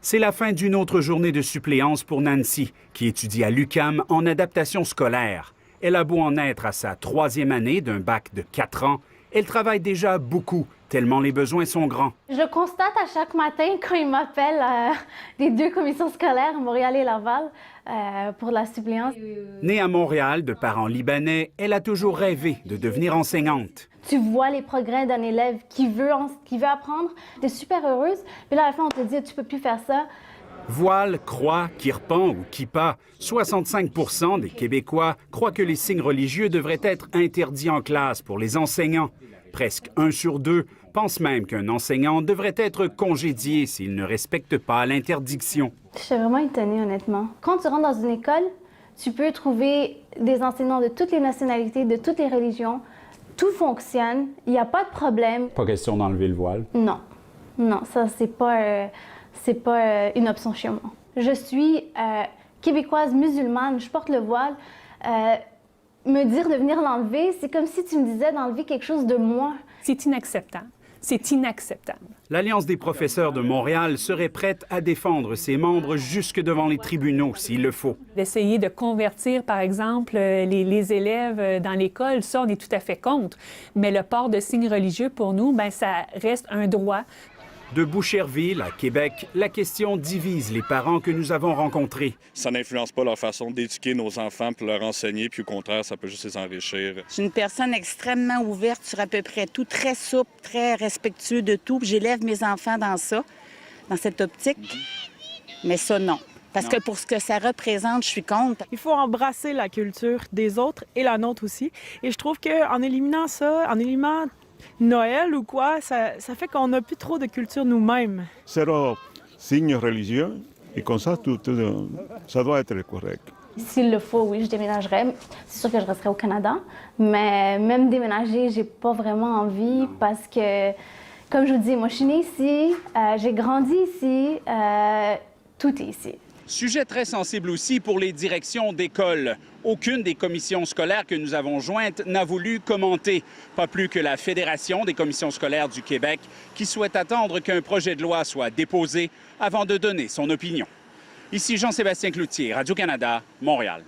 C'est la fin d'une autre journée de suppléance pour Nancy, qui étudie à l'UQAM en adaptation scolaire. Elle a beau en être à sa 3e année d'un bac de 4 ans, elle travaille déjà beaucoup, tellement les besoins sont grands. Je constate à chaque matin quand ils m'appellent des 2 commissions scolaires, Montréal et Laval, pour la suppléance. Née à Montréal de parents libanais, elle a toujours rêvé de devenir enseignante. Tu vois les progrès d'un élève qui veut apprendre, tu es super heureuse, puis là à la fin on te dit tu peux plus faire ça. Voile, croix, kirpan ou kippa, 65 % des Québécois croient que les signes religieux devraient être interdits en classe pour les enseignants. Presque 1 sur 2 pense même qu'un enseignant devrait être congédié s'il ne respecte pas l'interdiction. Je suis vraiment étonnée, honnêtement. Quand tu rentres dans une école, tu peux trouver des enseignants de toutes les nationalités, de toutes les religions. Tout fonctionne, il n'y a pas de problème. Pas question d'enlever le voile? Non, non, ça c'est pas une option chez moi. Je suis québécoise musulmane, je porte le voile. Me dire de venir l'enlever, c'est comme si tu me disais d'enlever quelque chose de moi. C'est inacceptable. C'est inacceptable. L'Alliance des professeurs de Montréal serait prête à défendre ses membres jusque devant les tribunaux s'il le faut. D'essayer de convertir, par exemple, les élèves dans l'école, ça, on est tout à fait contre. Mais le port de signes religieux, pour nous, bien, ça reste un droit. De Boucherville à Québec, la question divise les parents que nous avons rencontrés. Ça n'influence pas leur façon d'éduquer nos enfants pour leur enseigner, puis au contraire, ça peut juste les enrichir. Je suis une personne extrêmement ouverte sur à peu près tout, très souple, très respectueux de tout. J'élève mes enfants dans ça, dans cette optique. Mais ça, non. Parce que pour ce que ça représente, je suis contre. Il faut embrasser la culture des autres et la nôtre aussi. Et je trouve qu'en éliminant ça, en éliminant Noël ou quoi, ça fait qu'on n'a plus trop de culture nous-mêmes. Zéro signe religieux et comme ça, ça doit être correct. S'il le faut, oui, je déménagerais. C'est sûr que je resterai au Canada, mais même déménager, j'ai pas vraiment envie parce que, comme je vous dis, moi je suis née ici, j'ai grandi ici, tout est ici. Sujet très sensible aussi pour les directions d'école. Aucune des commissions scolaires que nous avons jointes n'a voulu commenter, pas plus que la Fédération des commissions scolaires du Québec, qui souhaite attendre qu'un projet de loi soit déposé avant de donner son opinion. Ici Jean-Sébastien Cloutier, Radio-Canada, Montréal.